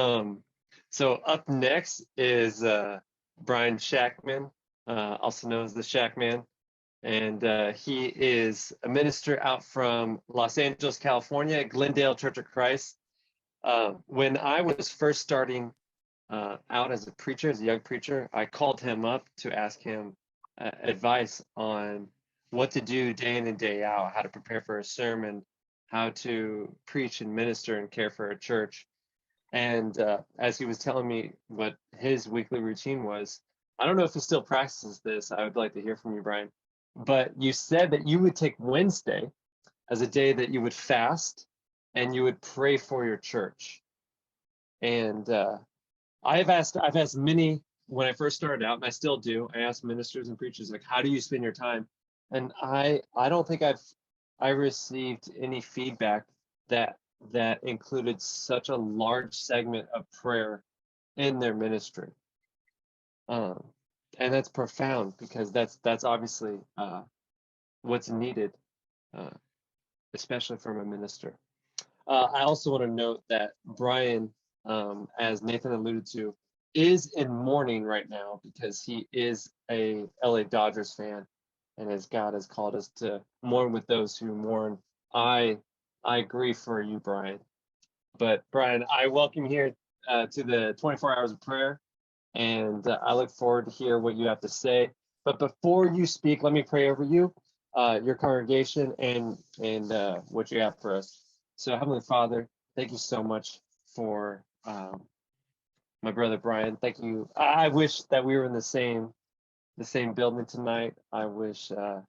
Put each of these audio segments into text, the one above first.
Um, so up next is Bryan Schackmann, also known as the Shackman, and he is a minister out from Los Angeles, California, at Glendale Church of Christ. When I was first starting out as a preacher, as a young preacher, I called him up to ask him advice on what to do day in and day out, how to prepare for a sermon, how to preach and minister and care for a church. And as he was telling me what his weekly routine was, I don't know if he still practices this. I would like to hear from you, Bryan. But you said that you would take Wednesday as a day that you would fast and you would pray for your church. And I've asked many when I first started out, and I still do. I ask ministers and preachers like, how do you spend your time? And I don't think I received any feedback that included such a large segment of prayer in their ministry. Um, and that's profound because that's obviously what's needed, uh, especially from a minister. I also want to note that Bryan, as Nathan alluded to, is in mourning right now because he is a LA Dodgers fan, and as God has called us to mourn with those who mourn, I agree for you, Bryan. But Bryan, I welcome you here to the 24 hours of prayer, and I look forward to hear what you have to say. But before you speak, let me pray over you, your congregation, and what you have for us. So, Heavenly Father, thank you so much for my brother Bryan. Thank you. I wish that we were in the same building tonight. I wish uh,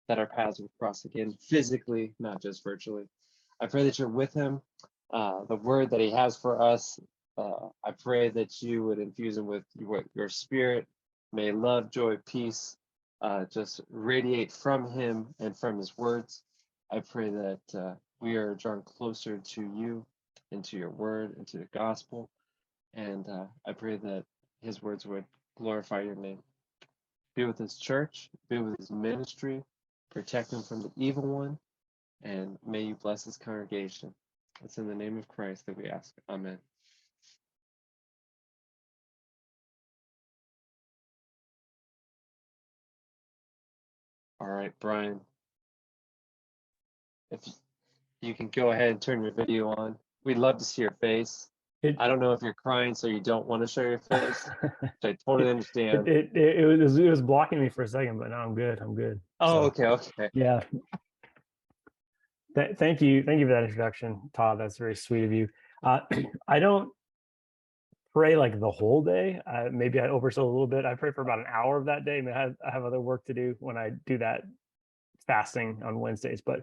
that our paths would cross again physically, not just virtually. I pray that you're with him. The word that he has for us, I pray that you would infuse him with your spirit. May love, joy, peace just radiate from him and from his words. I pray that we are drawn closer to you, into your word, into the gospel. And I pray that his words would glorify your name. Be with his church, be with his ministry, protect him from the evil one, and may you bless his congregation. It's in the name of Christ that we ask. Amen. All right, Bryan, if you can go ahead and turn your video on. We'd love to see your face. I don't know if you're crying, so you don't want to show your face, which I totally understand. It was blocking me for a second, but now I'm good. I'm good. Oh, so, okay. Yeah. Thank you for that introduction, Todd. That's very sweet of you. I don't pray like the whole day. Maybe I oversold a little bit. I pray for about an hour of that day. I mean, I have other work to do when I do that fasting on Wednesdays, but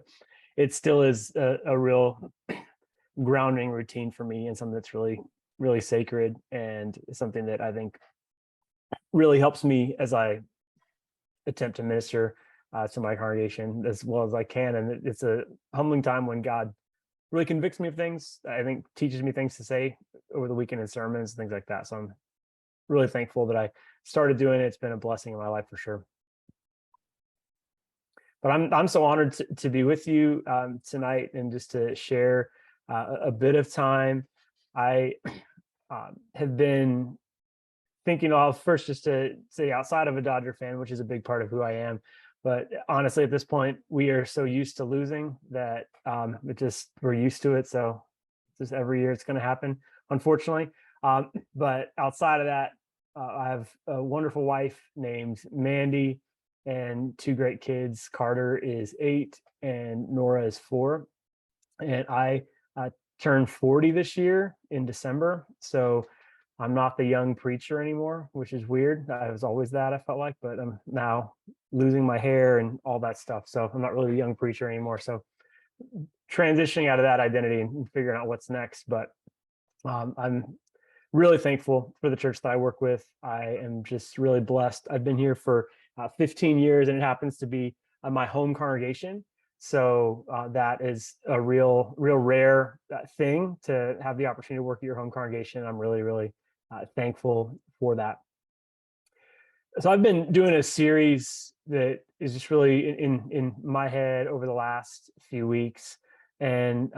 it still is a real grounding routine for me and something that's really, really sacred and something that I think really helps me as I attempt to minister to my congregation as well as I can. And it's a humbling time when God really convicts me of things. I think teaches me things to say over the weekend in sermons, things like that. So I'm really thankful that I started doing it. It's been a blessing in my life for sure. But I'm so honored to be with you tonight and just to share a bit of time. I have been thinking of first just to say outside of a Dodger fan, which is a big part of who I am. But honestly, at this point, we are so used to losing that we're used to it. So just every year it's going to happen, unfortunately. But outside of that, I have a wonderful wife named Mandy and two great kids. Carter is 8 and Nora is 4. And I turned 40 this year in December. So I'm not the young preacher anymore, which is weird. I was always that, I felt like, but I'm now losing my hair and all that stuff. So I'm not really a young preacher anymore. So transitioning out of that identity and figuring out what's next. But I'm really thankful for the church that I work with. I am just really blessed. I've been here for 15 years, and it happens to be my home congregation. So that is a real rare thing to have the opportunity to work at your home congregation. I'm really, really thankful for that. So I've been doing a series that is just really in my head over the last few weeks, and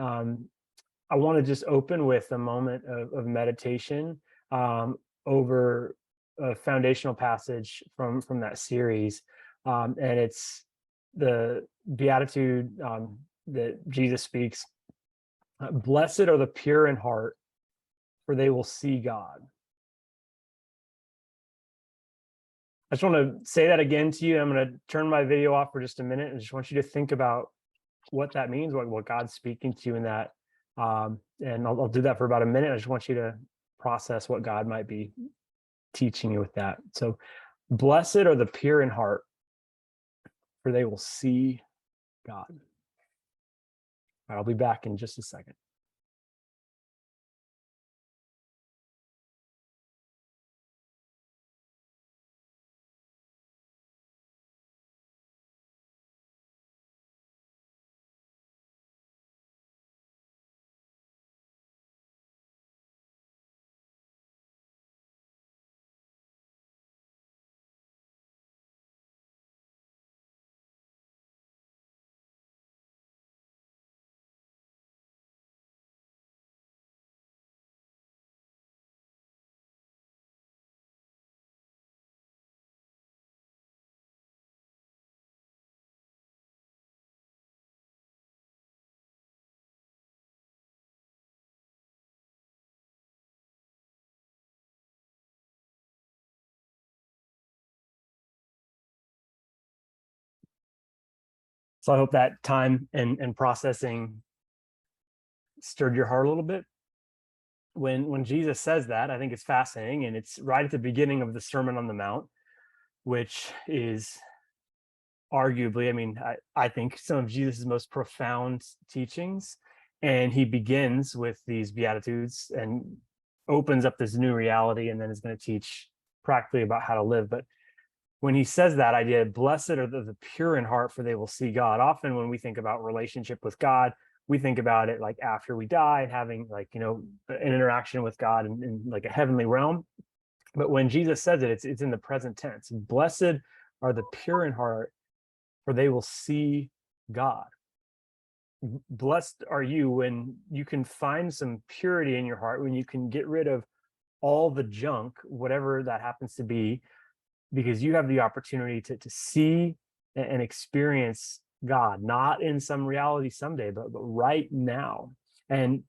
I want to just open with a moment of meditation over a foundational passage from that series, and it's the beatitude that Jesus speaks. Blessed are the pure in heart, for they will see God. I just want to say that again to you. I'm going to turn my video off for just a minute and just want you to think about what that means, what God's speaking to you in that. And I'll do that for about a minute. I just want you to process what God might be teaching you with that. So, blessed are the pure in heart, for they will see God. All right, I'll be back in just a second. So I hope that time and processing stirred your heart a little bit. When Jesus says that, I think it's fascinating, and it's right at the beginning of the Sermon on the Mount, which is arguably, I think some of Jesus' most profound teachings. And he begins with these Beatitudes and opens up this new reality, and then is going to teach practically about how to live. But when he says that idea, blessed are the pure in heart, for they will see God. Often when we think about relationship with God, we think about it like after we die and having an interaction with God in like a heavenly realm. But when Jesus says it, it's in the present tense. Blessed are the pure in heart, for they will see God. Blessed are you when you can find some purity in your heart, when you can get rid of all the junk, whatever that happens to be, because you have the opportunity to see and experience God, not in some reality someday, but right now. And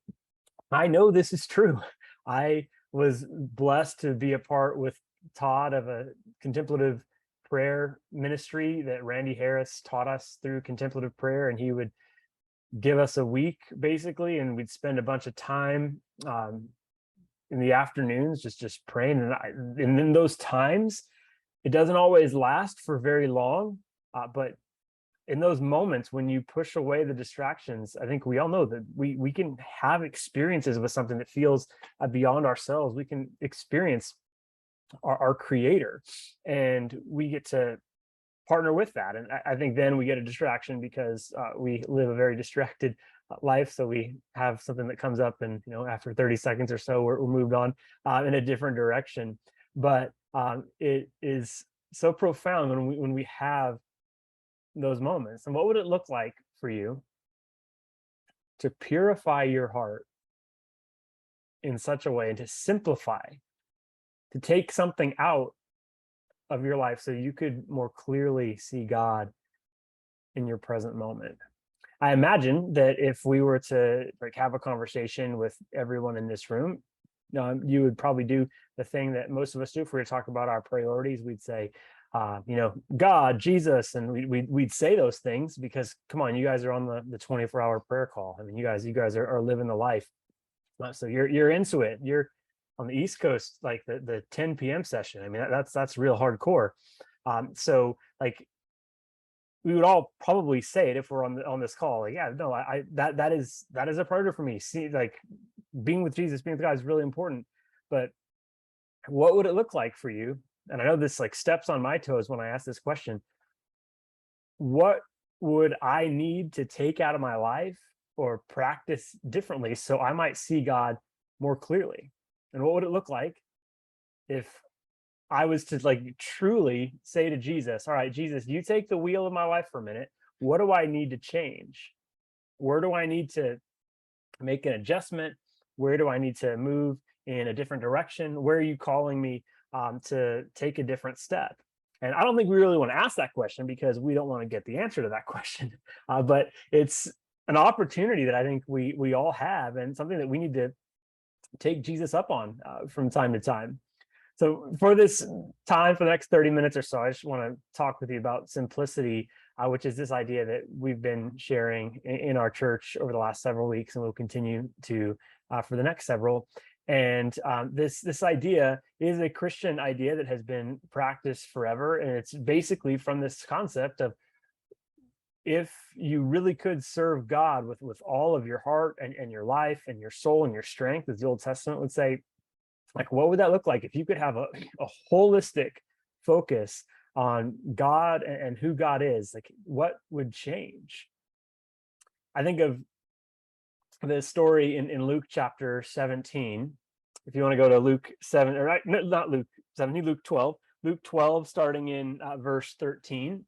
I know this is true. I was blessed to be a part with Todd of a contemplative prayer ministry that Randy Harris taught us through contemplative prayer, and he would give us a week basically, and we'd spend a bunch of time in the afternoons just praying. And in those times, it doesn't always last for very long, but in those moments when you push away the distractions, I think we all know that we can have experiences with something that feels beyond ourselves. We can experience our creator, and we get to partner with that. And I think then we get a distraction because we live a very distracted life. So we have something that comes up, and after 30 seconds or so, we're moved on in a different direction. But it is so profound when we have those moments. And what would it look like for you to purify your heart in such a way, and to simplify, to take something out of your life so you could more clearly see God in your present moment? I imagine that if we were to have a conversation with everyone in this room, you would probably do the thing that most of us do. If we were to talk about our priorities, we'd say, God, Jesus, and we'd say those things because, come on, you guys are on the 24-hour prayer call. I mean, you guys are living the life. So you're into it. You're on the East Coast, like the 10 p.m. session. I mean, that's real hardcore. So we would all probably say it if we're on this call. Like, yeah, no, that is a priority for me. See, like being with Jesus, being with God is really important. But what would it look like for you? And I know this steps on my toes when I ask this question. What would I need to take out of my life or practice differently so I might see God more clearly? And what would it look like if I was to truly say to Jesus, all right, Jesus, you take the wheel of my life for a minute. What do I need to change? Where do I need to make an adjustment? Where do I need to move in a different direction? Where are you calling me to take a different step? And I don't think we really want to ask that question because we don't want to get the answer to that question. But it's an opportunity that I think we all have, and something that we need to take Jesus up on from time to time. So for this time, for the next 30 minutes or so, I just want to talk with you about simplicity, which is this idea that we've been sharing in our church over the last several weeks, and we'll continue to for the next several. And this idea is a Christian idea that has been practiced forever, and it's basically from this concept of, if you really could serve God with all of your heart and your life and your soul and your strength, as the Old Testament would say, like, what would that look like if you could have a holistic focus on God and who God is? Like, what would change? I think of the story in Luke chapter 17. If you want to go to Luke 7, or not Luke 17, Luke 12. Luke 12, starting in verse 13.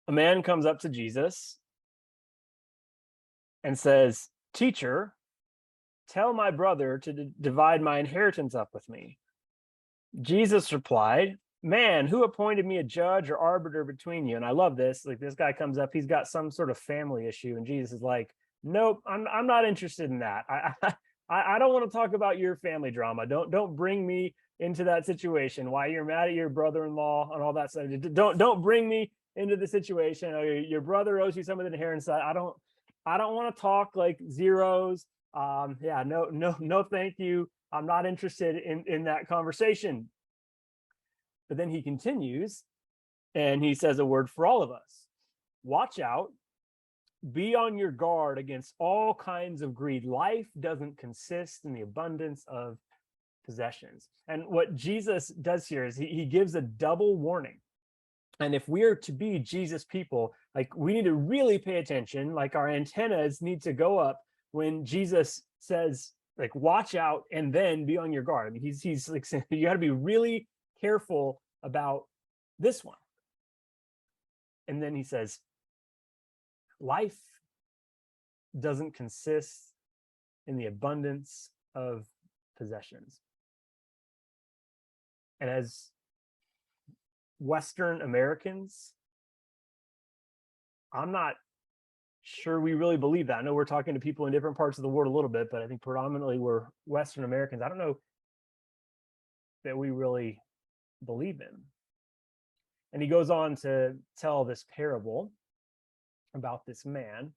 A man comes up to Jesus and says, "Teacher, tell my brother to divide my inheritance up with me." Jesus replied, "Man, who appointed me a judge or arbiter between you?" And I love this. Like, this guy comes up, he's got some sort of family issue, and Jesus is like, "Nope, I'm not interested in that. I don't want to talk about your family drama. Don't bring me into that situation. Why you're mad at your brother-in-law and all that stuff. Don't bring me into the situation. Your brother owes you some of the inheritance. I don't want to talk like zeros. Yeah, no, thank you. I'm not interested in that conversation." But then he continues and he says a word for all of us. "Watch out. Be on your guard against all kinds of greed. Life doesn't consist in the abundance of possessions." And what Jesus does here is he gives a double warning. And if we are to be Jesus people, like, we need to really pay attention. Like, our antennas need to go up when Jesus says, like, watch out and then be on your guard. I mean, he's like saying, you got to be really careful about this one. And then he says, life doesn't consist in the abundance of possessions. And as Western Americans, I'm not sure we really believe that. I know we're talking to people in different parts of the world a little bit, but I think predominantly we're Western Americans. I don't know that we really believe in. And he goes on to tell this parable about this man.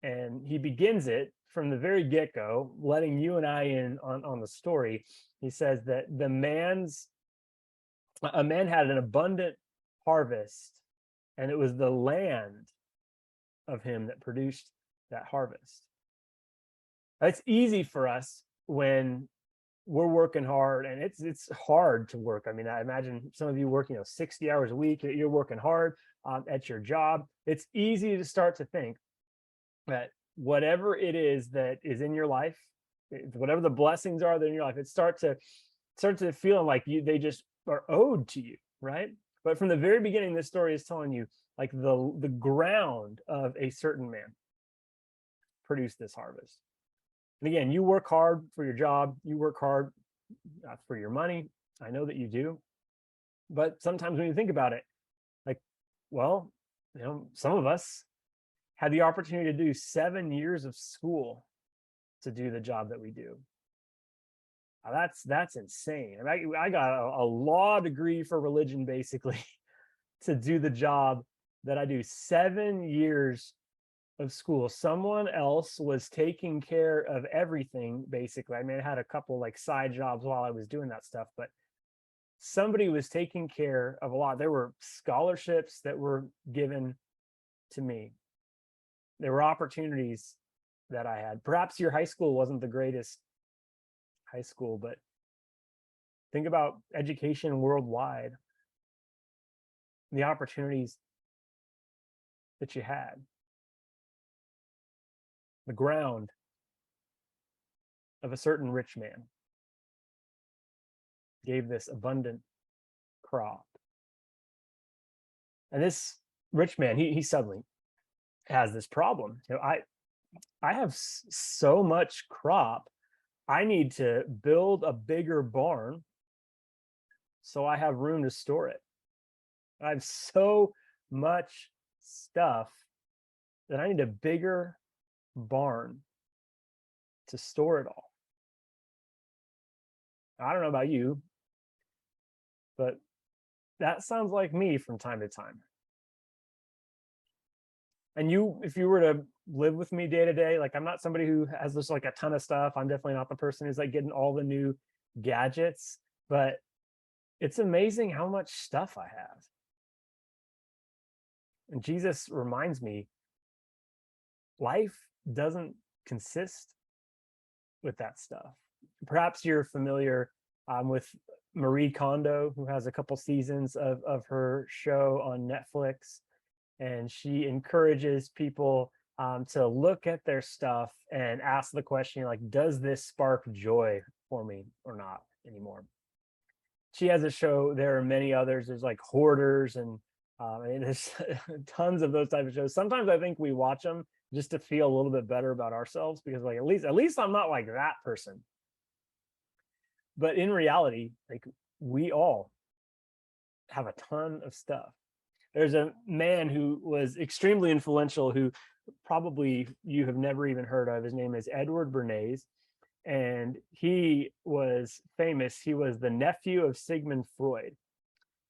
And he begins it from the very get-go, letting you and I in on the story. He says that a man had an abundant harvest, and it was the land of him that produced that harvest. It's easy for us when we're working hard, and it's hard to work. I mean, I imagine some of you work 60 hours a week. You're working hard at your job. It's easy to start to think that whatever it is that is in your life, whatever the blessings are that in your life, it starts to feel like they just are owed to you, right? But from the very beginning, this story is telling you, like, the ground of a certain man produced this harvest. And again, you work hard for your job, you work hard for your money. I know that you do. But sometimes when you think about it, like, well, some of us had the opportunity to do 7 years of school to do the job that we do. Now, that's insane. I got a law degree for religion, basically, to do the job that I do. 7 years of school. Someone else was taking care of everything, basically. I mean, I had a couple like side jobs while I was doing that stuff, but somebody was taking care of a lot. There were scholarships that were given to me. There were opportunities that I had. Perhaps your high school wasn't the greatest high school, but think about education worldwide, the opportunities that you had. The ground of a certain rich man gave this abundant crop. And this rich man, he suddenly has this problem. I have so much crop. I need to build a bigger barn so I have room to store it. I have so much stuff that I need a bigger barn to store it all. I don't know about you, but that sounds like me from time to time. And if you were to live with me day to day, like I'm not somebody who has just like a ton of stuff. I'm definitely not the person who's like getting all the new gadgets, but it's amazing how much stuff I have. And Jesus reminds me, life doesn't consist with that stuff. Perhaps you're familiar with Marie Kondo, who has a couple seasons of her show on Netflix. And she encourages people to look at their stuff and ask the question, like, does this spark joy for me or not anymore? She has a show. There are many others. There's like Hoarders, and there's tons of those type of shows. Sometimes I think we watch them just to feel a little bit better about ourselves, because like at least I'm not like that person. But in reality, like we all have a ton of stuff. There's a man who was extremely influential who probably you have never even heard of. His name is Edward Bernays, and he was famous. He was the nephew of Sigmund Freud.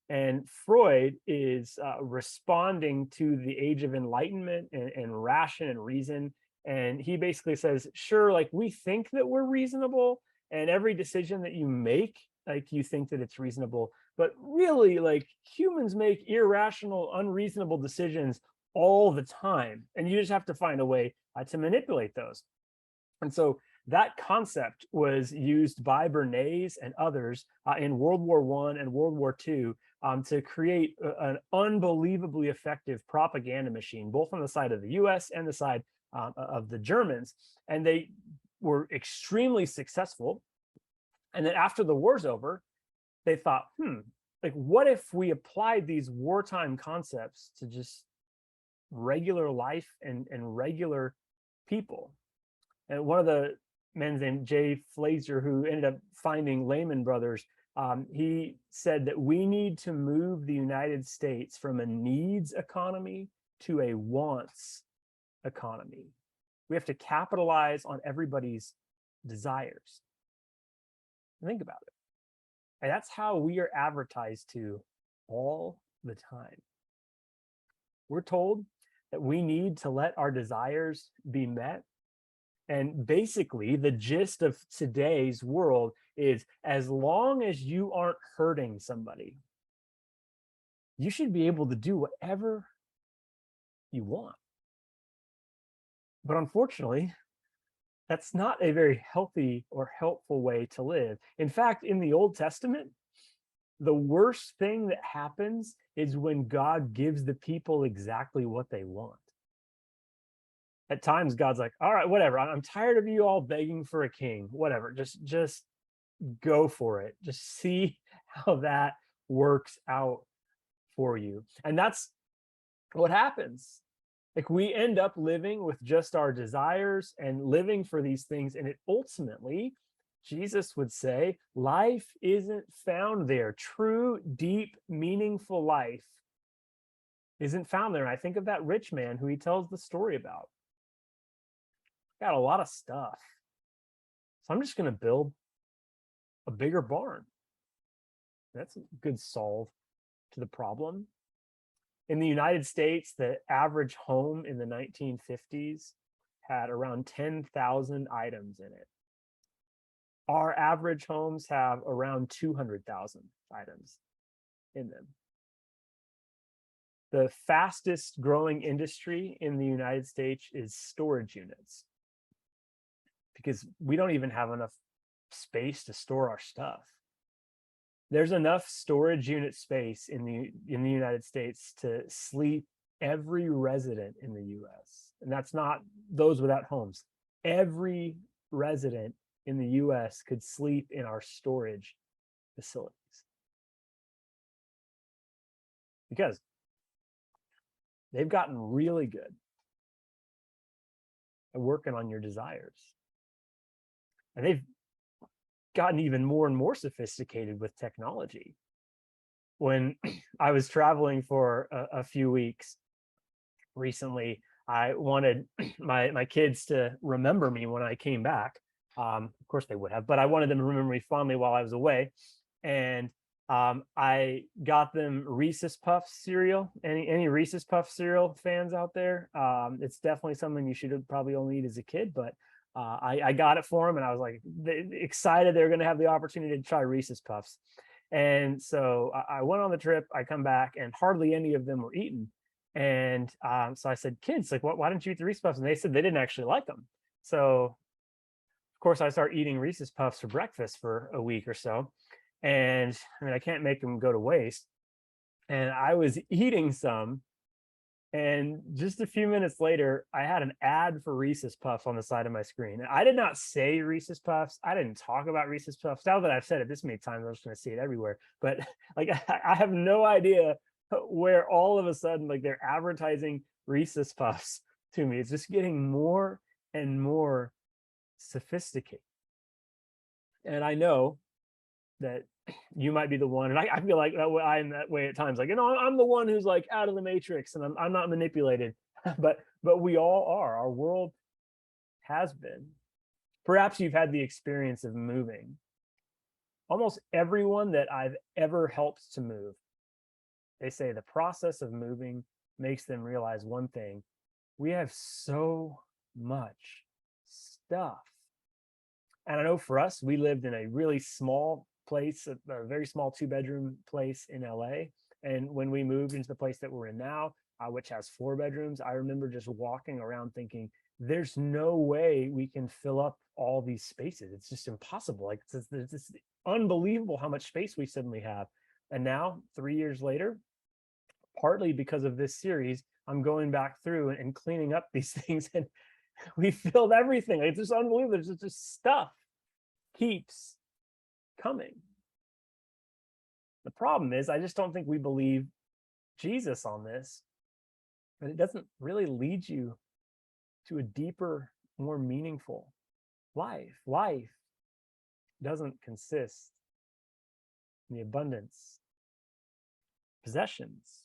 And Freud is responding to the age of enlightenment and ration and reason. And he basically says, sure, like we think that we're reasonable, and every decision that you make, like you think that it's reasonable, but really like humans make irrational, unreasonable decisions all the time. And you just have to find a way to manipulate those. And so that concept was used by Bernays and others in World War I and World War II to create an unbelievably effective propaganda machine, both on the side of the US and the side of the Germans. And they were extremely successful. And then after the war's over, they thought, like, what if we applied these wartime concepts to just regular life and regular people? And one of the men named Jay Flazer, who ended up finding Lehman Brothers, he said that we need to move the United States from a needs economy to a wants economy. We have to capitalize on everybody's desires. Think about it. And that's how we are advertised to all the time. We're told that we need to let our desires be met. And basically, the gist of today's world is, as long as you aren't hurting somebody, you should be able to do whatever you want. But unfortunately, that's not a very healthy or helpful way to live. In fact, in the Old Testament, the worst thing that happens is when God gives the people exactly what they want. At times, God's like, all right, whatever. I'm tired of you all begging for a king. Whatever. Just go for it. Just see how that works out for you. And that's what happens. Like we end up living with just our desires and living for these things. And it ultimately, Jesus would say, life isn't found there. True, deep, meaningful life isn't found there. And I think of that rich man who he tells the story about. Got a lot of stuff. So I'm just going to build a bigger barn. That's a good solve to the problem. In the United States, the average home in the 1950s had around 10,000 items in it. Our average homes have around 200,000 items in them. The fastest growing industry in the United States is storage units, because we don't even have enough space to store our stuff. There's enough storage unit space in the United States to sleep every resident in the US. And that's not those without homes. Every resident in the US could sleep in our storage facilities. Because they've gotten really good at working on your desires. And they've gotten even more and more sophisticated with technology. When I was traveling for a few weeks recently, I wanted my kids to remember me when I came back. Of course they would have, but I wanted them to remember me fondly while I was away. And I got them Reese's Puffs cereal. Any Reese's Puff cereal fans out there? It's definitely something you should probably only eat as a kid, but I got it for them, and I was like excited they're going to have the opportunity to try Reese's Puffs. And so I went on the trip. I come back, and hardly any of them were eaten. And so I said, kids, like, why don't you eat the Reese's Puffs? And they said they didn't actually like them. So of course I start eating Reese's Puffs for breakfast for a week or so. And I mean, I can't make them go to waste. And I was eating some, and just a few minutes later, I had an ad for Reese's Puffs on the side of my screen. I did not say Reese's Puffs. I didn't talk about Reese's Puffs. Now that I've said it this many times, I'm just going to see it everywhere. But like, I have no idea where all of a sudden, like, they're advertising Reese's Puffs to me. It's just getting more and more sophisticated. And I know that you might be the one, and I feel like I'm that way at times. Like, I'm the one who's like out of the matrix, and I'm not manipulated. but we all are. Our world has been. Perhaps you've had the experience of moving. Almost everyone that I've ever helped to move, they say the process of moving makes them realize one thing: we have so much stuff. And I know for us, we lived in a really small place, a very small 2-bedroom place in LA. And when we moved into the place that we're in now, which has 4 bedrooms, I remember just walking around thinking, there's no way we can fill up all these spaces. It's just impossible. Like, it's unbelievable how much space we suddenly have. And now, 3 years later, partly because of this series, I'm going back through and cleaning up these things, and we filled everything. Like, it's just unbelievable. There's just stuff keeps coming. The problem is, I just don't think we believe Jesus on this, but it doesn't really lead you to a deeper, more meaningful life. Life doesn't consist in the abundance of possessions.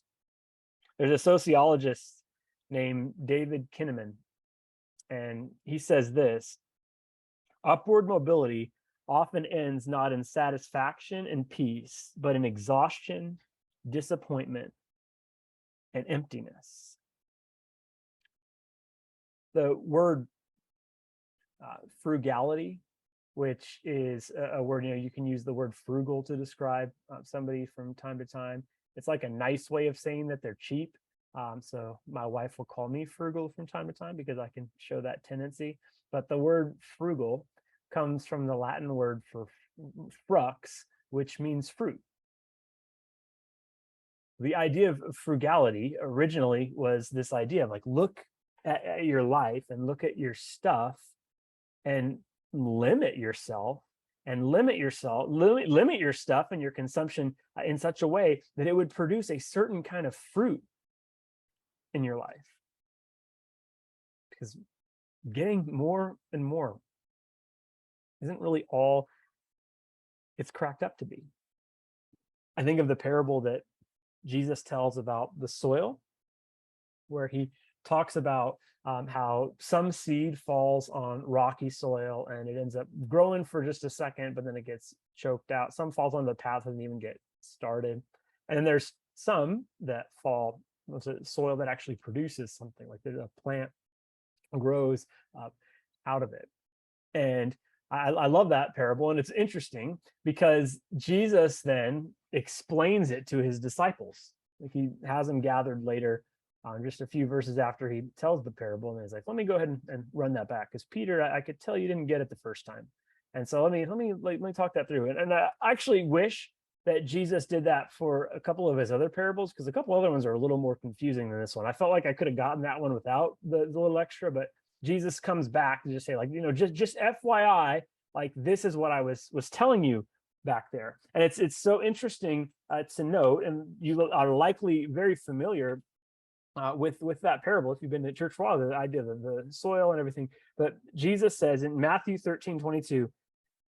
There's a sociologist named David Kinnaman, and he says this: upward mobility often ends not in satisfaction and peace, but in exhaustion, disappointment, and emptiness. The word frugality, which is a word, you can use the word frugal to describe somebody from time to time. It's like a nice way of saying that they're cheap. So my wife will call me frugal from time to time because I can show that tendency. But the word frugal comes from the Latin word for frux, which means fruit. The idea of frugality originally was this idea of, like, look at your life and look at your stuff and limit yourself and limit your stuff and your consumption in such a way that it would produce a certain kind of fruit in your life. Because getting more and more isn't really all it's cracked up to be. I think of the parable that Jesus tells about the soil, where he talks about how some seed falls on rocky soil and it ends up growing for just a second, but then it gets choked out. Some falls on the path, doesn't even get started. And then there's some that fall into soil that actually produces something, like there's a plant grows out of it. And I love that parable, and it's interesting because Jesus then explains it to his disciples. Like, he has them gathered later, just a few verses after he tells the parable, and he's like, let me go ahead and run that back, because Peter, I could tell you didn't get it the first time. And so let me talk that through. And I actually wish that Jesus did that for a couple of his other parables, because a couple other ones are a little more confusing than this one. I felt like I could have gotten that one without the little extra, but Jesus comes back to just say, like, just FYI, like, this is what I was telling you back there. And it's so interesting to note, and you are likely very familiar with that parable. If you've been to church for a while, the idea of the soil and everything. But Jesus says in Matthew 13:22,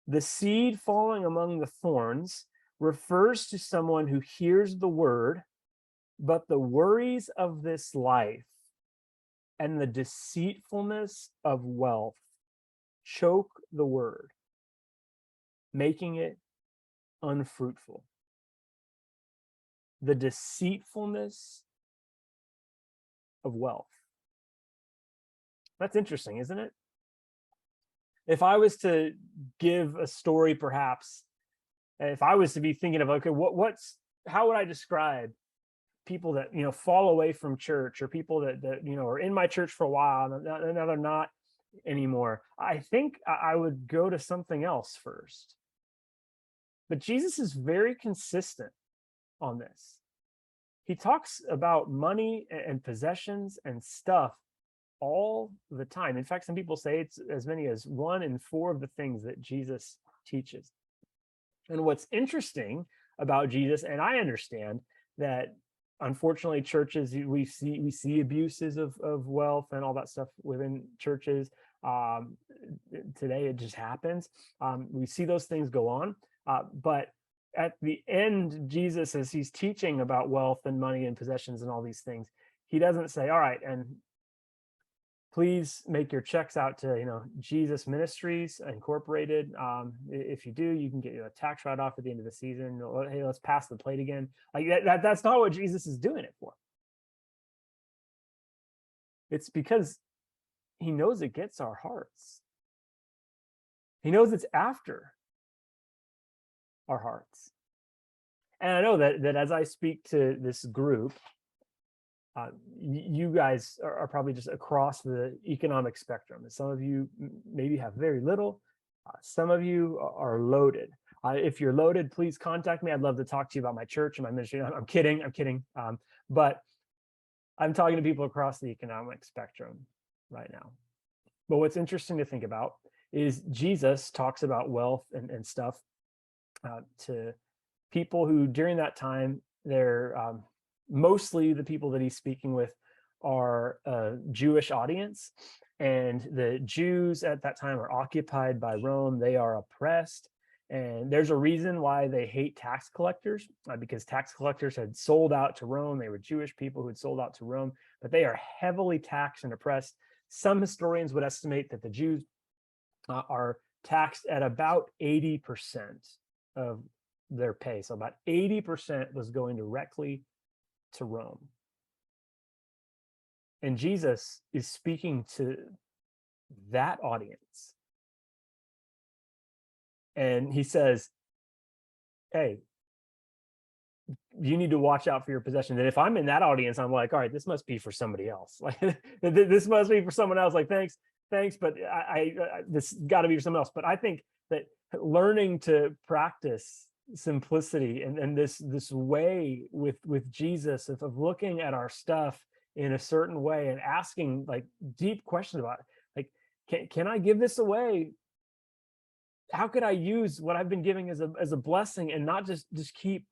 the seed falling among the thorns refers to someone who hears the word, but the worries of this life and the deceitfulness of wealth choke the word, making it unfruitful. The deceitfulness of wealth. That's interesting, isn't it? If I was to give a story, perhaps, if I was to be thinking of, okay, how would I describe people that fall away from church, or people that are in my church for a while and now they're not anymore? I think I would go to something else first. But Jesus is very consistent on this. He talks about money and possessions and stuff all the time. In fact, some people say it's as many as 1 in 4 of the things that Jesus teaches. And what's interesting about Jesus, and I understand that unfortunately churches, we see abuses of wealth and all that stuff within churches. Today it just happens. We see those things go on, but at the end, Jesus, as he's teaching about wealth and money and possessions and all these things, he doesn't say, all right, and please make your checks out to Jesus Ministries Incorporated. If you do, you can get a tax write-off at the end of the season. Hey, let's pass the plate again. Like that's not what Jesus is doing it for. It's because he knows it gets our hearts. He knows it's after our hearts. And I know that as I speak to this group, you guys are probably just across the economic spectrum. And some of you maybe have very little. Some of you are loaded. If you're loaded, please contact me. I'd love to talk to you about my church and my ministry. I'm kidding. But I'm talking to people across the economic spectrum right now. But what's interesting to think about is Jesus talks about wealth and stuff to people who during that time, they're mostly the people that he's speaking with are a Jewish audience, and the Jews at that time are occupied by Rome. They are oppressed, and there's a reason why they hate tax collectors, because tax collectors had sold out to Rome. They were Jewish people who had sold out to Rome, but they are heavily taxed and oppressed. Some historians would estimate that the Jews are taxed at about 80% of their pay. So about 80% was going directly to Rome. And Jesus is speaking to that audience. And he says, hey, you need to watch out for your possessions. And if I'm in that audience, I'm like, all right, this must be for somebody else. Like this must be for someone else. Like, thanks, but I this got to be for someone else. But I think that learning to practice simplicity and this way with Jesus of looking at our stuff in a certain way and asking like deep questions about it. Like, can I give this away? How could I use what I've been giving as a blessing and not just keep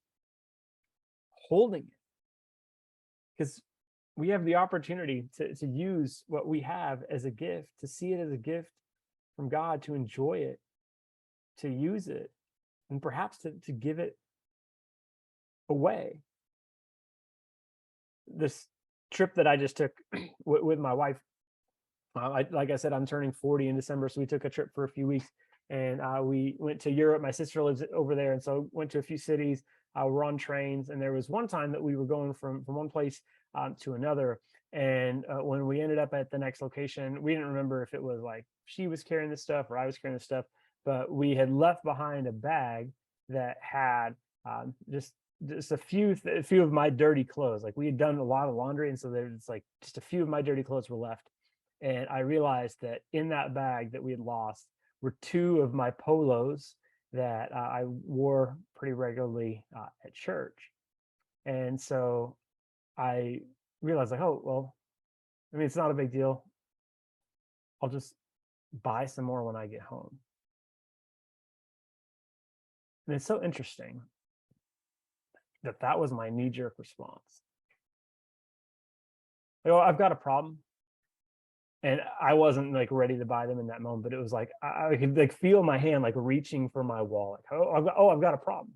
holding it? Because we have the opportunity to use what we have as a gift, to see it as a gift from God, to enjoy it, to use it, and perhaps to give it away. This trip that I just took with my wife, like I said, I'm turning 40 in December, so we took a trip for a few weeks, and we went to Europe. My sister lives over there, and so went to a few cities. We're on trains, and there was one time that we were going from one place to another, and when we ended up at the next location, we didn't remember if it was like she was carrying this stuff or I was carrying this stuff, but we had left behind a bag that had just a few of my dirty clothes. Like we had done a lot of laundry, and so there's like just a few of my dirty clothes were left. And I realized that in that bag that we had lost were 2 of my polos that I wore pretty regularly at church. And so I realized like, oh, well, I mean, it's not a big deal. I'll just buy some more when I get home. And it's so interesting that was my knee-jerk response. Like, oh, I've got a problem. And I wasn't like ready to buy them in that moment, but it was like I could like feel my hand like reaching for my wallet. I've got a problem.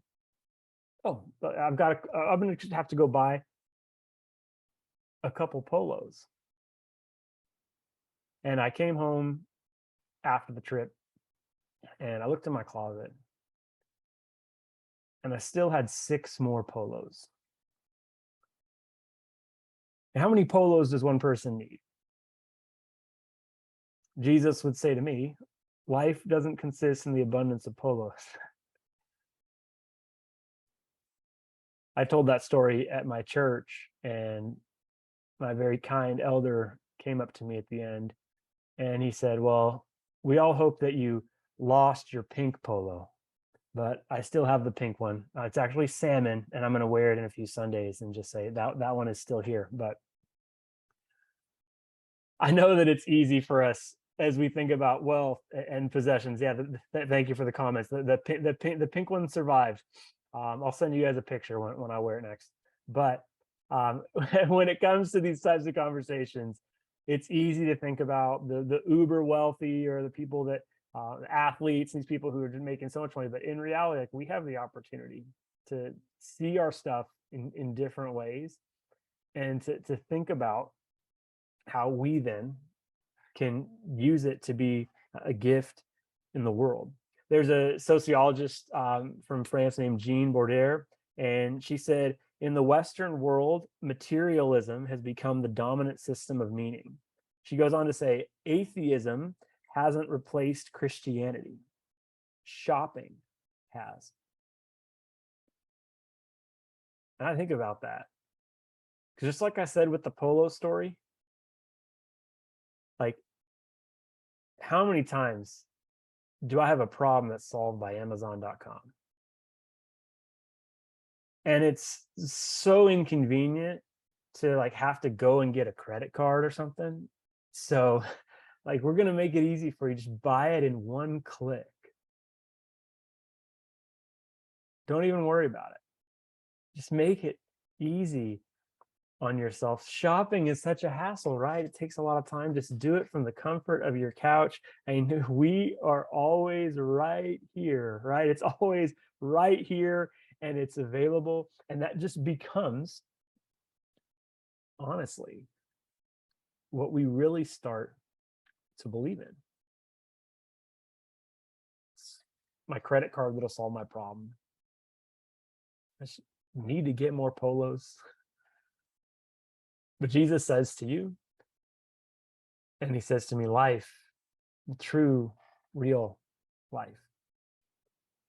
Oh, I'm gonna just have to go buy a couple polos. And I came home after the trip and I looked in my closet and I still had 6 more polos. And how many polos does one person need? Jesus would say to me, life doesn't consist in the abundance of polos. I told that story at my church, and my very kind elder came up to me at the end and he said, well, we all hope that you lost your pink polo, but I still have the pink one. It's actually salmon, and I'm going to wear it in a few Sundays and just say that one is still here. But I know that it's easy for us as we think about wealth and possessions. Yeah, thank you for the comments. The pink one survived. I'll send you guys a picture when I wear it next. But when it comes to these types of conversations, it's easy to think about the uber wealthy or the people that athletes, these people who are just making so much money. But in reality, like, we have the opportunity to see our stuff in different ways, and to think about how we then can use it to be a gift in the world. There's a sociologist from France named Jean Bourdieu, and she said, in the Western world, materialism has become the dominant system of meaning. She goes on to say, atheism hasn't replaced Christianity. Shopping has. And I think about that. Because just like I said with the polo story, like, how many times do I have a problem that's solved by Amazon.com? And it's so inconvenient to like have to go and get a credit card or something. So like, we're going to make it easy for you. Just buy it in one click. Don't even worry about it. Just make it easy on yourself. Shopping is such a hassle, right? It takes a lot of time. Just do it from the comfort of your couch. And we are always right here, right? It's always right here and it's available. And that just becomes, honestly, what we really start to believe in. It's my credit card that'll solve my problem. I just need to get more polos. But Jesus says to you, and he says to me, life, true, real life,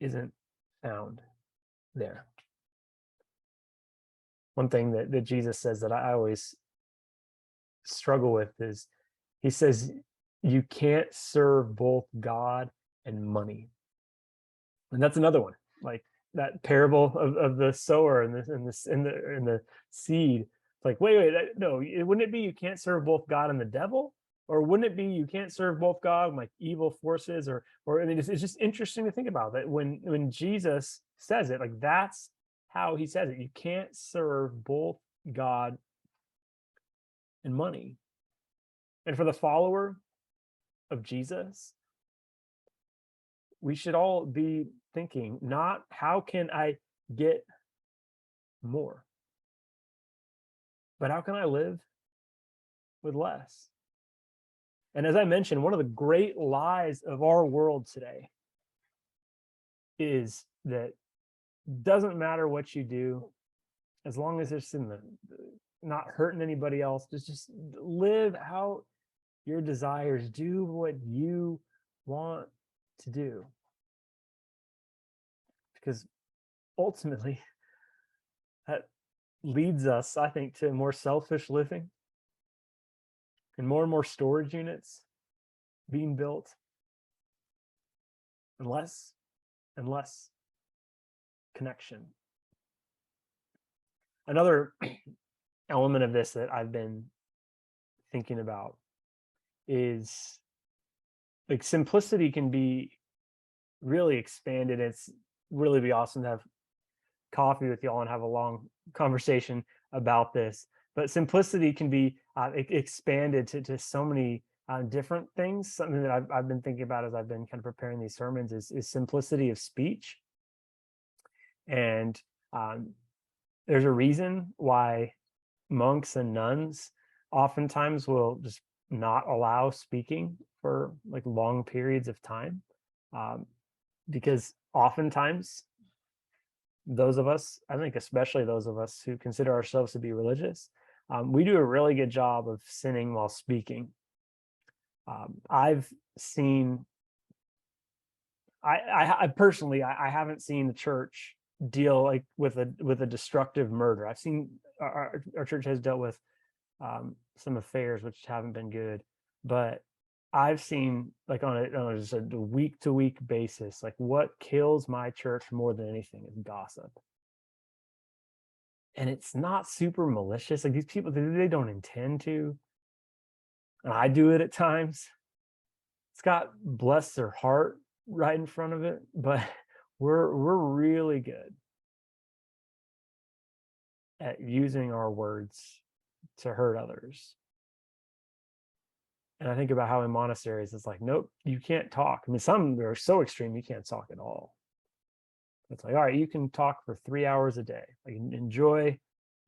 isn't found there. One thing that Jesus says that I always struggle with is, he says, you can't serve both God and money. And that's another one, like that parable of the sower and the seed. It's like, wait, no, wouldn't it be you can't serve both God and the devil? Or wouldn't it be you can't serve both God and like evil forces? Or I mean, it's just interesting to think about that when Jesus says it, like, that's how he says it. You can't serve both God and money. And for the follower of Jesus, we should all be thinking, not how can I get more, but how can I live with less? And as I mentioned, one of the great lies of our world today is that doesn't matter what you do, as long as it's in the not hurting anybody else, just live out your desires, do what you want to do. Because ultimately, that leads us, I think, to more selfish living and more storage units being built, and less connection. Another element of this that I've been thinking about is, like, simplicity can be really expanded. It's really be awesome to have coffee with y'all and have a long conversation about this. But simplicity can be expanded to so many different things. Something that I've been thinking about as I've been kind of preparing these sermons is simplicity of speech. And there's a reason why monks and nuns oftentimes will just not allow speaking for like long periods of time, because oftentimes those of us, I think especially those of us who consider ourselves to be religious, we do a really good job of sinning while speaking. I've seen, I personally, I haven't seen the church deal like with a destructive murder. I've seen our church has dealt with some affairs which haven't been good, but I've seen like on just a week to week basis, like what kills my church more than anything is gossip. And it's not super malicious. Like these people, they don't intend to. And I do it at times. It's got bless their heart right in front of it, but we're really good at using our words to hurt others. And I think about how in monasteries, it's like, nope, you can't talk. I mean, some are so extreme, you can't talk at all. It's like, all right, you can talk for 3 hours a day. Like, enjoy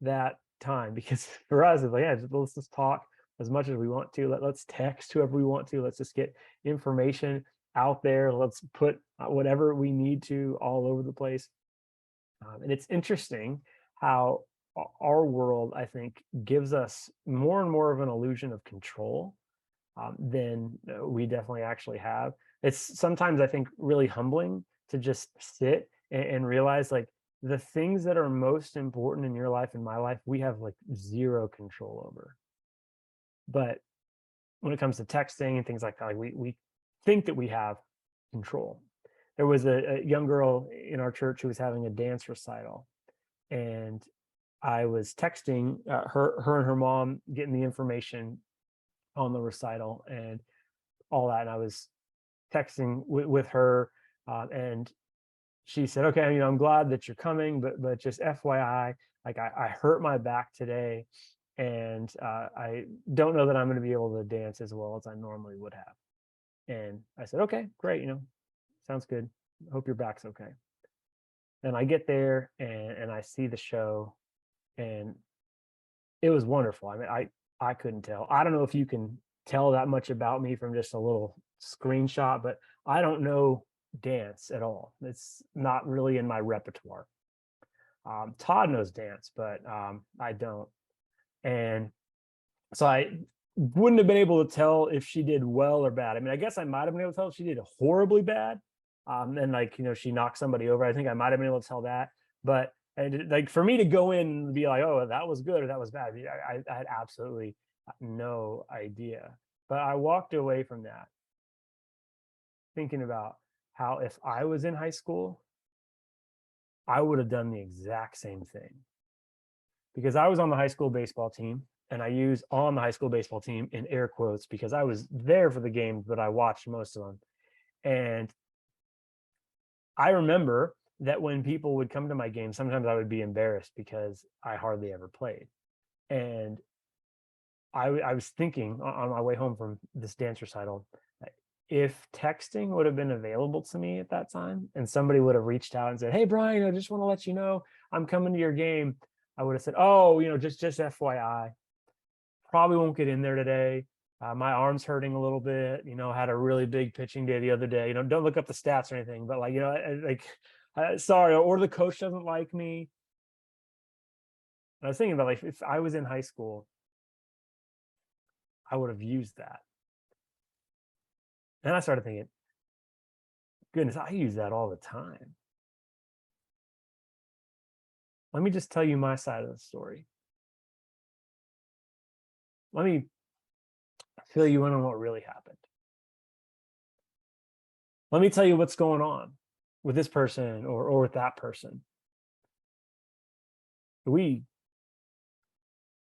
that time. Because for us, it's like, yeah, let's just talk as much as we want to. Let's text whoever we want to. Let's just get information out there. Let's put whatever we need to all over the place. And it's interesting how our world, I think, gives us more and more of an illusion of control than we definitely actually have. It's sometimes, I think, really humbling to just sit and realize like the things that are most important in your life and my life, we have like zero control over. But when it comes to texting and things like that, like we think that we have control. There was a young girl in our church who was having a dance recital, and I was texting her and her mom, getting the information on the recital and all that. And I was texting with her, and she said, "Okay, I'm glad that you're coming, but just FYI, like I hurt my back today, and I don't know that I'm going to be able to dance as well as I normally would have." And I said, "Okay, great. Sounds good. Hope your back's okay." And I get there and I see the show, and it was wonderful. I mean, I couldn't tell. I don't know if you can tell that much about me from just a little screenshot, but I don't know dance at all. It's not really in my repertoire. Todd knows dance, but I don't. And so I wouldn't have been able to tell if she did well or bad. I mean, I guess I might have been able to tell if she did horribly bad. And like, she knocked somebody over. I think I might have been able to tell that. But like for me to go in and be like, oh, that was good or that was bad, I had absolutely no idea. But I walked away from that thinking about how if I was in high school, I would have done the exact same thing. Because I was on the high school baseball team, and I use on the high school baseball team in air quotes because I was there for the games, but I watched most of them. And I remember that when people would come to my game, sometimes I would be embarrassed because I hardly ever played. And I was thinking on my way home from this dance recital, if texting would have been available to me at that time and somebody would have reached out and said, "Hey, Bryan, I just want to let you know I'm coming to your game," I would have said, "Oh, just FYI, probably won't get in there today. My arm's hurting a little bit. Had a really big pitching day the other day. Don't look up the stats or anything, but sorry, or the coach doesn't like me." And I was thinking about like if I was in high school, I would have used that. And I started thinking, goodness, I use that all the time. Let me just tell you my side of the story. Let me fill you in on what really happened. Let me tell you what's going on with this person or with that person. We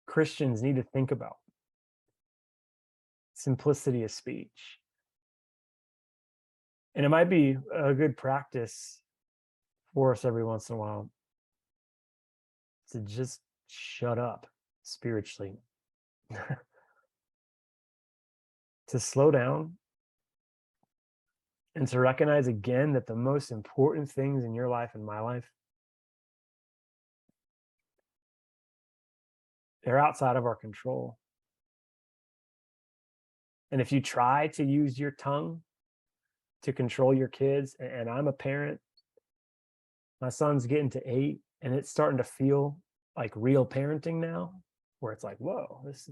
Christians need to think about simplicity of speech. And it might be a good practice for us every once in a while to just shut up spiritually. to slow down and to recognize again that the most important things in your life and my life, they're outside of our control. And if you try to use your tongue to control your kids, and I'm a parent, my son's getting to 8, and it's starting to feel like real parenting now, where it's like, whoa, it's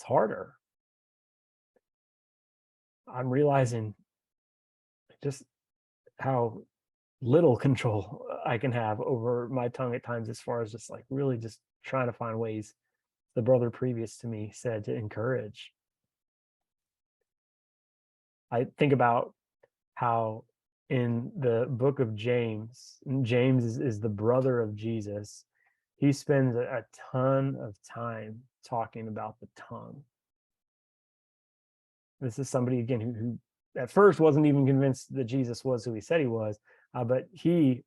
harder. I'm realizing just how little control I can have over my tongue at times, as far as just like really just trying to find ways, the brother previous to me said, to encourage. I think about how in the book of James, James is the brother of Jesus. He spends a ton of time talking about the tongue. This is somebody, again, who at first wasn't even convinced that Jesus was who he said he was, but he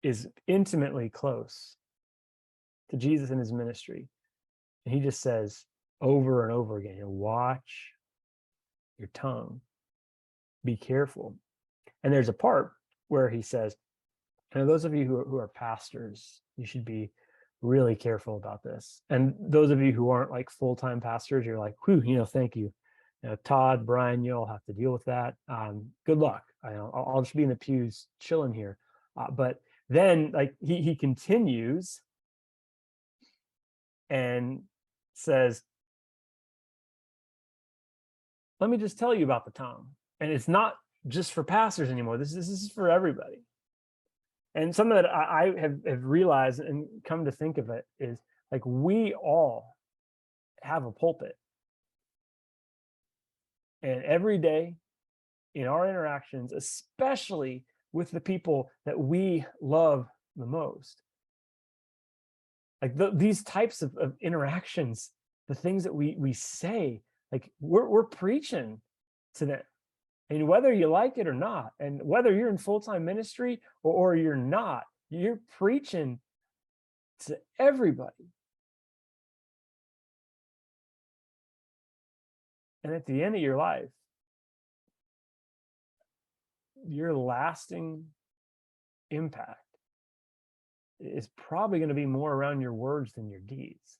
is intimately close to Jesus in his ministry. And he just says over and over again, watch your tongue, be careful. And there's a part where he says, those of you who are pastors, you should be really careful about this. And those of you who aren't like full-time pastors, you're like, whew, thank you. Todd, Brian, you all have to deal with that. Good luck. I'll just be in the pews chilling here. But then like he continues and says, let me just tell you about the tongue. And it's not just for pastors anymore. This is for everybody. And something that I have realized and come to think of it is like we all have a pulpit. And every day in our interactions, especially with the people that we love the most, like these types of interactions, the things that we say, like we're preaching to them. And whether you like it or not, and whether you're in full-time ministry or you're not, you're preaching to everybody. And at the end of your life, your lasting impact is probably going to be more around your words than your deeds.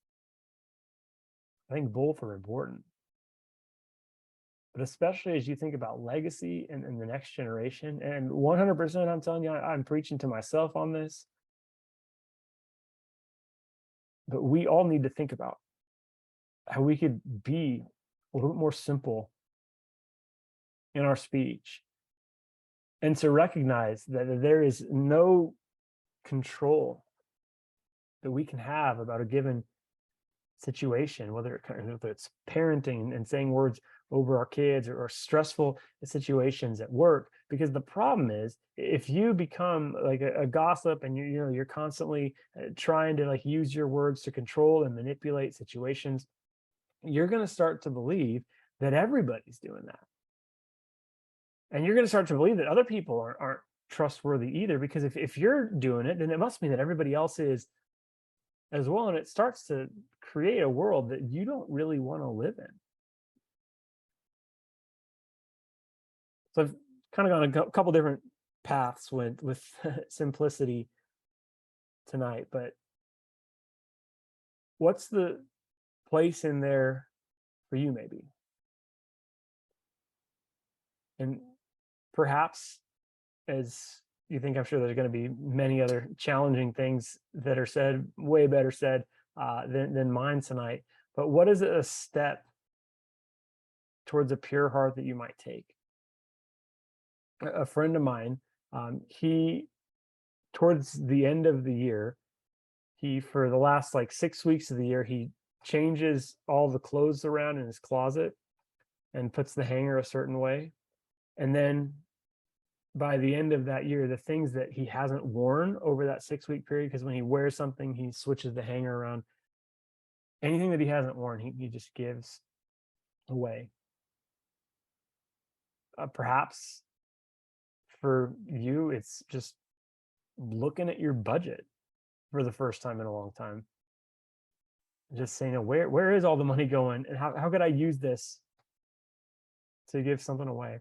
I think both are important. But especially as you think about legacy and the next generation, and 100%, I'm telling you, I'm preaching to myself on this. But we all need to think about how we could be a little bit more simple in our speech, and to recognize that there is no control that we can have about a given situation, whether it's parenting and saying words over our kids, or stressful situations at work. Because the problem is, if you become like a gossip and you're constantly trying to like use your words to control and manipulate situations, you're going to start to believe that everybody's doing that. And you're going to start to believe that other people aren't trustworthy either, because if you're doing it, then it must mean that everybody else is as well. And it starts to create a world that you don't really want to live in. So I've kind of gone a couple different paths with simplicity tonight, but what's the place in there for you maybe? And perhaps, as you think, I'm sure there's going to be many other challenging things that are said, way better said than mine tonight. But what is a step towards a pure heart that you might take? A friend of mine, he, towards the end of the year, for the last like 6 weeks of the year, he changes all the clothes around in his closet and puts the hanger a certain way. And then by the end of that year, the things that he hasn't worn over that 6-week period, because when he wears something, he switches the hanger around. Anything that he hasn't worn, he just gives away. Perhaps for you, it's just looking at your budget for the first time in a long time just saying, where is all the money going, and how could I use this to give something away?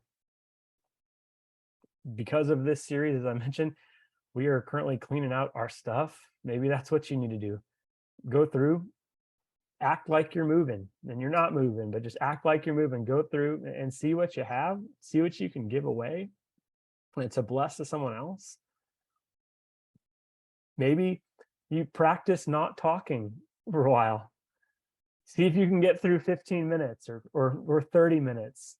Because of this series, as I mentioned, we are currently cleaning out our stuff. Maybe that's what you need to do. Go through, act like you're moving, and you're not moving, but just act like you're moving. Go through and see what you have, see what you can give away, and to bless to someone else. Maybe you practice not talking for a while. See if you can get through 15 minutes or 30 minutes.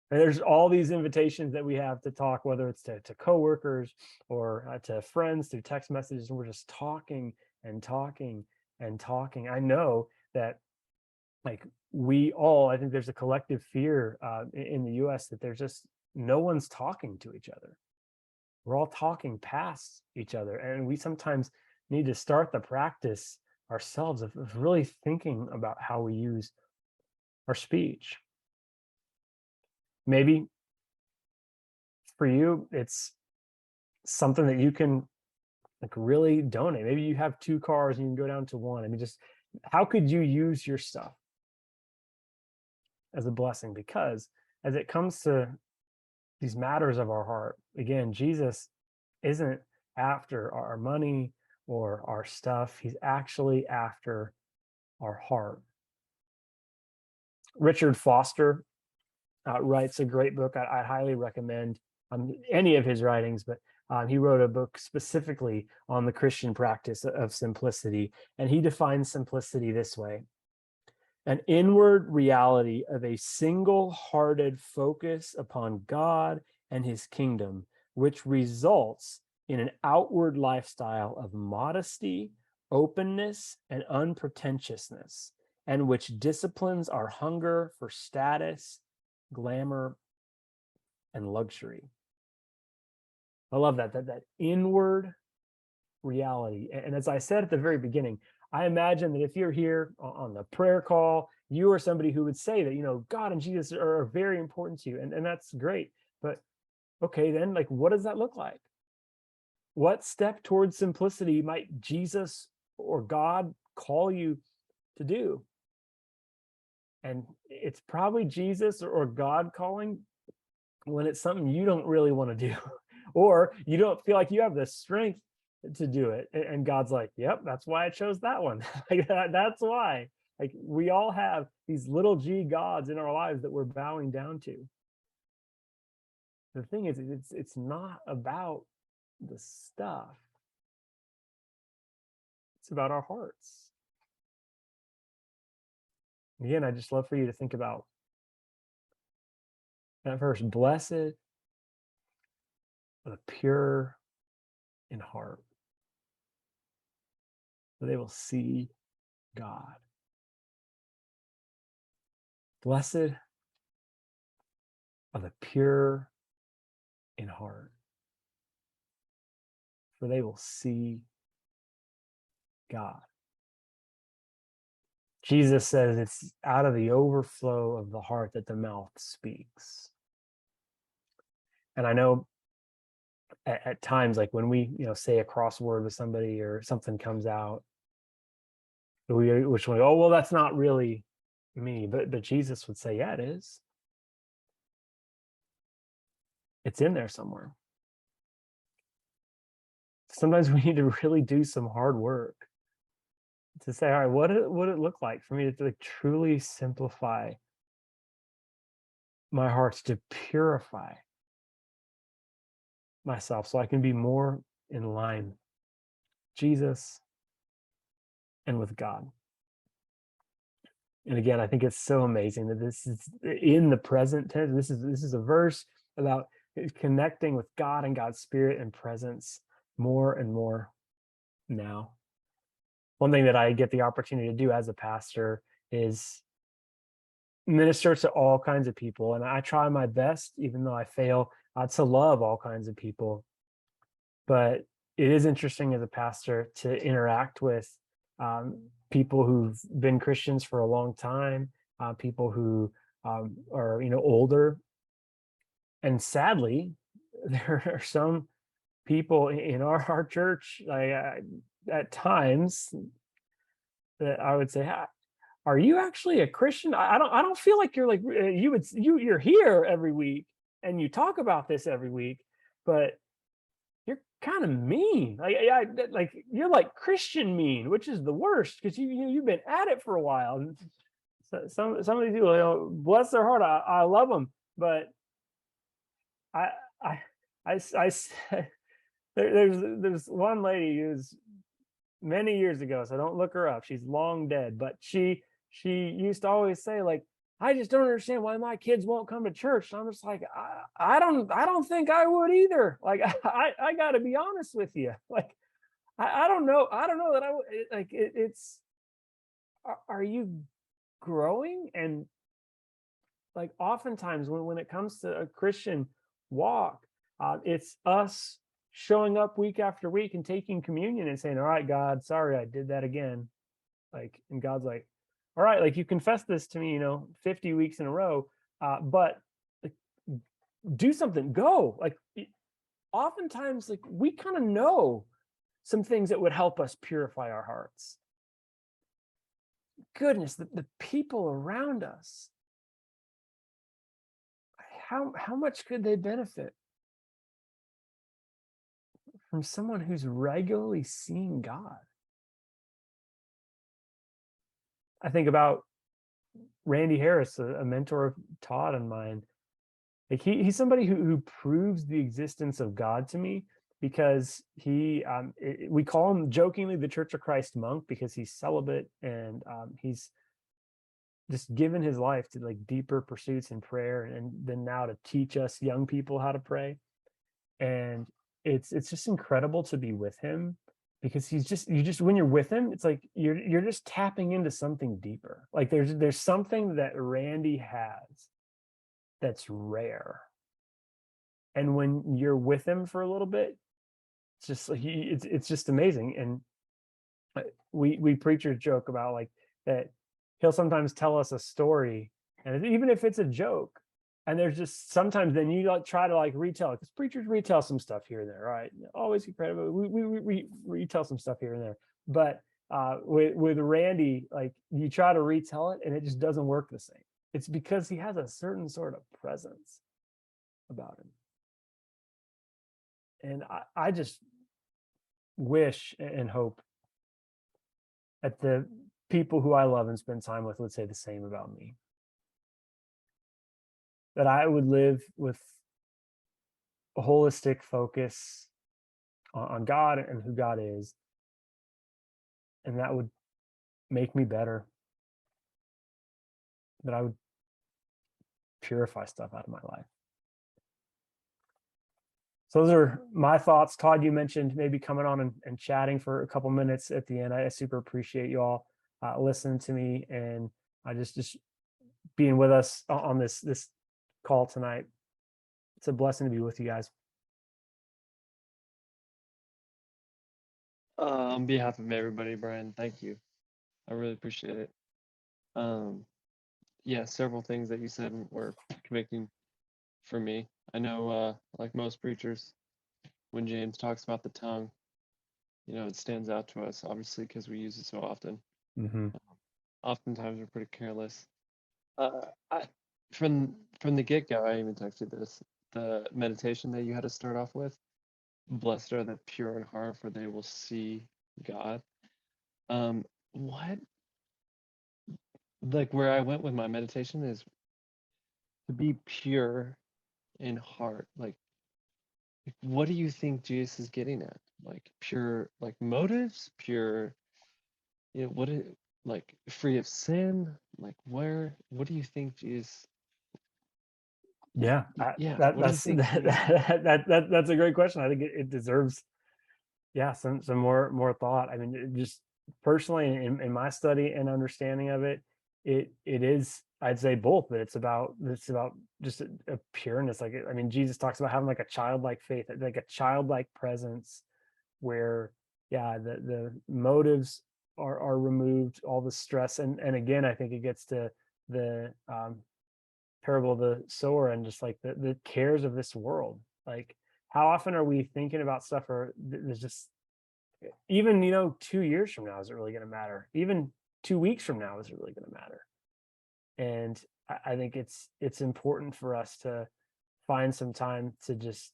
And there's all these invitations that we have to talk, whether it's to coworkers or to friends through text messages, and we're just talking and talking and talking. I know that, like, we all, I think there's a collective fear in the US that there's just no one's talking to each other. We're all talking past each other, and we sometimes need to start the practice ourselves of really thinking about how we use our speech. Maybe for you, it's something that you can, like, really donate. Maybe you have 2 cars and you can go down to 1. I mean, just how could you use your stuff as a blessing? Because as it comes to these matters of our heart, again, Jesus isn't after our money or our stuff. He's actually after our heart. Richard Foster writes a great book. I highly recommend any of his writings, but he wrote a book specifically on the Christian practice of simplicity. And he defines simplicity this way: an inward reality of a single-hearted focus upon God and his kingdom, which results in an outward lifestyle of modesty, openness, and unpretentiousness, and which disciplines our hunger for status, glamour, and luxury. I love that inward reality. And as I said at the very beginning, I imagine that if you're here on the prayer call, you are somebody who would say that, God and Jesus are very important to you. And that's great. But okay, then, like, what does that look like? What step towards simplicity might Jesus or God call you to do? And it's probably Jesus or God calling when it's something you don't really want to do, or you don't feel like you have the strength to do it. And God's like, yep, that's why I chose that one. Like, that's why. Like, we all have these little g gods in our lives that we're bowing down to. The thing is, it's not about the stuff. It's about our hearts. Again, I just love for you to think about that verse: blessed are the pure in heart, for they will see God. Blessed are the pure in heart, for they will see God. Jesus says it's out of the overflow of the heart that the mouth speaks. And I know at times, like when we, say a crossword with somebody or something comes out, which we, oh, well, that's not really me. But Jesus would say, yeah, it is. It's in there somewhere. Sometimes we need to really do some hard work to say, all right, what would it look like for me to, like, truly simplify my heart, to purify myself so I can be more in line with Jesus and with God. And again, I think it's so amazing that this is in the present tense. This is a verse about connecting with God and God's spirit and presence more and more now. One thing that I get the opportunity to do as a pastor is minister to all kinds of people. And I try my best, even though I fail, to love all kinds of people. But it is interesting as a pastor to interact with people who've been Christians for a long time, people who are, older. And sadly, there are some people in our church, at times, that I would say, are you actually a Christian? I don't feel like you're like you're here every week and you talk about this every week, but you're kind of mean. Like you're like Christian mean, which is the worst because you've been at it for a while. And some of these people, bless their heart, I love them, but I I I there's one lady who's many years ago, so don't look her up. She's long dead, but she used to always say like, I just don't understand why my kids won't come to church. And I'm just like, I don't think I would either. Like I got to be honest with you. Like I don't know. I don't know that I would like it's are you growing? And like oftentimes when it comes to a Christian walk, it's us showing up week after week and taking communion and saying, all right, God, sorry, I did that again. Like, and God's like, all right, like you confessed this to me, 50 weeks in a row, but like, do something, go. Like, oftentimes, like we kind of know some things that would help us purify our hearts. Goodness, the people around us, how much could they benefit from someone who's regularly seeing God? I think about Randy Harris, a mentor of Todd and mine. Like he's somebody who proves the existence of God to me because we call him jokingly the Church of Christ monk because he's celibate and he's just given his life to like deeper pursuits in prayer and then now to teach us young people how to pray. And it's just incredible to be with him because when you're with him, it's like you're just tapping into something deeper. Like there's something that Randy has that's rare. And when you're with him for a little bit, it's just like it's just amazing. And we preachers joke about like that he'll sometimes tell us a story, and even if it's a joke, and there's just sometimes then you like try to like retell it because preachers retell some stuff here and there, right? Always get credit, but we retell some stuff here and there. But with Randy, like you try to retell it and it just doesn't work the same. It's because he has a certain sort of presence about him. And I just wish and hope that the people who I love and spend time with would say the same about me. That I would live with a holistic focus on God and who God is. And that would make me better. That I would purify stuff out of my life. So those are my thoughts. Todd, you mentioned maybe coming on and chatting for a couple minutes at the end. I super appreciate you all listening to me and just being with us on this call tonight. It's a blessing to be with you guys. On behalf of everybody, Bryan, thank you. I really appreciate it. Yeah, several things that you said were convicting for me. I know, like most preachers, when James talks about the tongue, it stands out to us, obviously, because we use it so often. Mm-hmm. Oftentimes, we're pretty careless. From the get-go, I even texted this, the meditation that you had to start off with. Blessed are the pure in heart, for they will see God. What, like where I went with my meditation is to be pure in heart. Like, what do you think Jesus is getting at? Like pure, like motives, pure, what is like free of sin? Like what do you think Jesus? Yeah, What do you think? that's a great question. I think it deserves, some more thought. I mean, just personally in my study and understanding of it, it is, I'd say both, but it's about just a pureness. Like, I mean, Jesus talks about having like a childlike faith, like a childlike presence, where the motives are removed, all the stress, and again, I think it gets to the parable of the sower and just like the cares of this world. Like, how often are we thinking about stuff or there's just even 2 years from now, is it really going to matter? Even 2 weeks from now is really going to matter. And I think it's important for us to find some time to just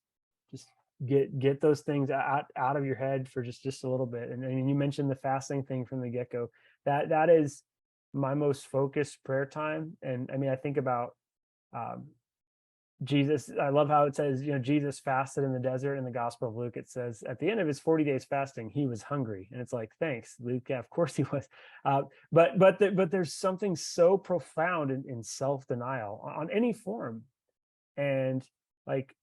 get those things out of your head for just a little bit. And I mean, you mentioned the fasting thing from the get-go. That is my most focused prayer time. And I mean, I think about um, Jesus. I love how it says, Jesus fasted in the desert. In the Gospel of Luke, it says at the end of his 40 days fasting, he was hungry. And it's like, thanks, Luke. Yeah, of course he was. But there's something so profound in self-denial on any form. And like,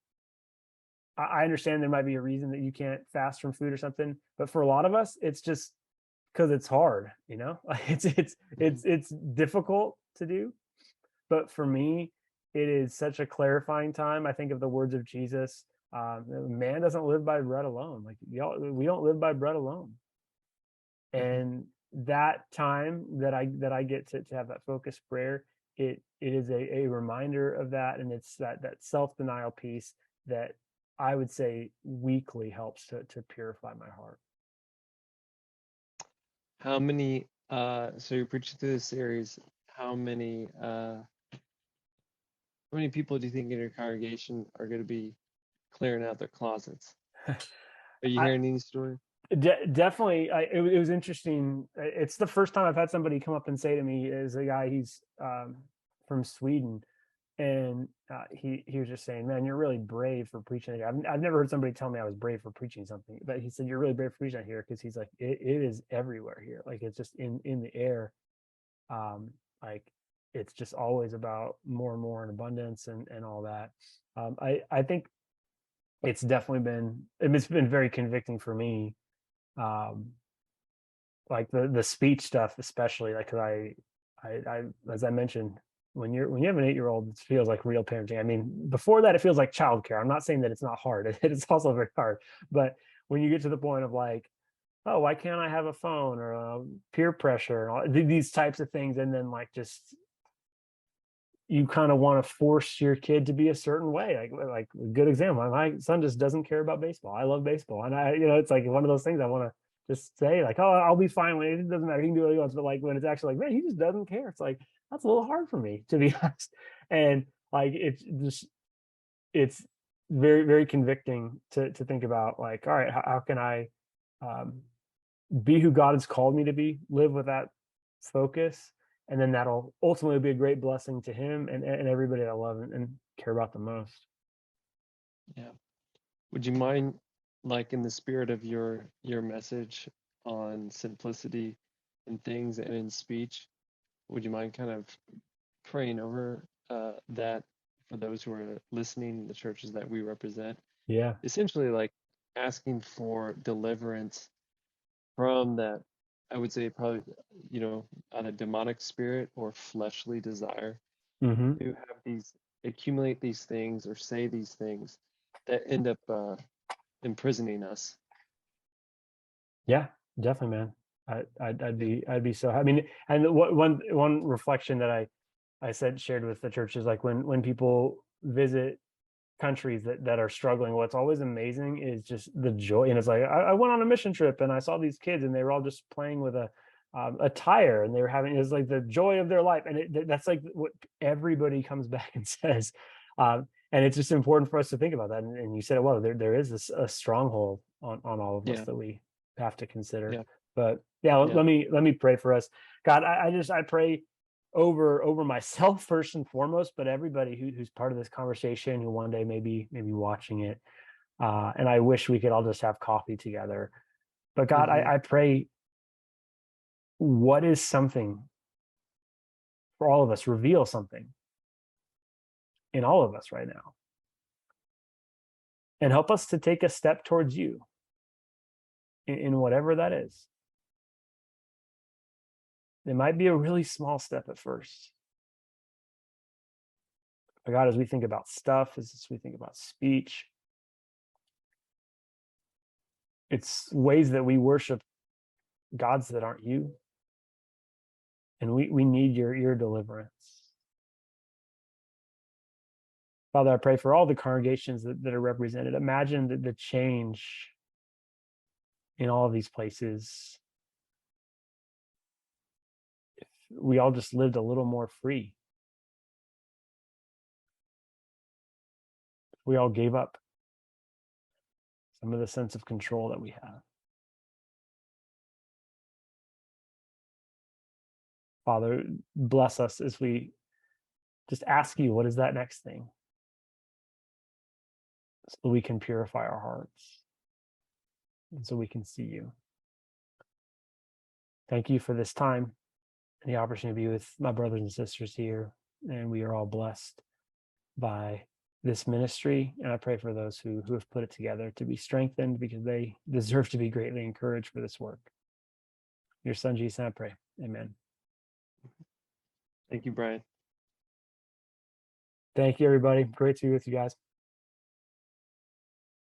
I understand there might be a reason that you can't fast from food or something, but for a lot of us, it's just because it's hard, like it's difficult to do. But for me, it is such a clarifying time. I think of the words of Jesus: "Man doesn't live by bread alone." Like we don't live by bread alone. And that time that I get to have that focused prayer, it is a reminder of that, and it's that self denial piece that I would say weekly helps to purify my heart. How many, so you're preaching through this series, how many people do you think in your congregation are going to be clearing out their closets? Are you I hearing any story? definitely. It was interesting. It's the first time I've had somebody come up and say to me, as a guy, he's from Sweden, and he was just saying, "Man, you're really brave for preaching." I've never heard somebody tell me I was brave for preaching something, but he said, "You're really brave for preaching here," because he's like, it is everywhere here. Like it's just in the air. Like it's just always about more and more in abundance and all that. I think it's definitely it's been very convicting for me. Um, like the speech stuff, especially like, 'cause I as I mentioned, when you have an 8-year-old, it feels like real parenting. I mean, before that, it feels like childcare. I'm not saying that it's not hard. It is also very hard. But when you get to the point of like, oh, why can't I have a phone, or peer pressure and all these types of things, and then like just you kind of want to force your kid to be a certain way. Like a good example, my son just doesn't care about baseball. I love baseball, and it's like one of those things I want to just say like, oh, I'll be fine when it doesn't matter. He can do what he wants. But like when it's actually like, man, he just doesn't care. It's like that's a little hard for me, to be honest. And like it's very, very convicting to think about like, all right, how can I um, be who God has called me to be, live with that focus, and then that'll ultimately be a great blessing to him and everybody I love and care about the most. Yeah. Would you mind, like in the spirit of your message on simplicity in things and in speech, would you mind kind of praying over that for those who are listening, the churches that we represent? Yeah. Essentially, like asking for deliverance from that, I would say probably, on a demonic spirit or fleshly desire Hmm. to have accumulate these things or say these things that end up imprisoning us. Yeah, definitely, man. Yeah. I'd be so, I mean, and one reflection that I said shared with the church is like when people visit countries that are struggling, what's always amazing is just the joy. And it's like I went on a mission trip and I saw these kids and they were all just playing with a tire, and they were having, it was like the joy of their life. And that's like what everybody comes back and says. And it's just important for us to think about that. And you said it well, there is a stronghold on all of us Yeah. that we have to consider. Yeah. But yeah, Yeah. let me pray for us. God, I pray over myself first and foremost, but everybody who's part of this conversation, who one day maybe watching it. And I wish we could all just have coffee together. But God, Hmm. I pray, what is something for all of us, reveal something in all of us right now, and help us to take a step towards you in whatever that is. It might be a really small step at first. But God, as we think about stuff, as we think about speech, it's ways that we worship gods that aren't you. And we need your deliverance. Father, I pray for all the congregations that are represented. Imagine the change in all of these places. we all just lived a little more free. We all gave up some of the sense of control that we have. Father, bless us as we just ask you, what is that next thing? So we can purify our hearts and so we can see you. Thank you for this time and the opportunity to be with my brothers and sisters here. And we are all blessed by this ministry. And I pray for those who have put it together to be strengthened, because they deserve to be greatly encouraged for this work. Your son, Jesus, I pray. Amen. Thank you, Bryan. Thank you, everybody. Great to be with you guys.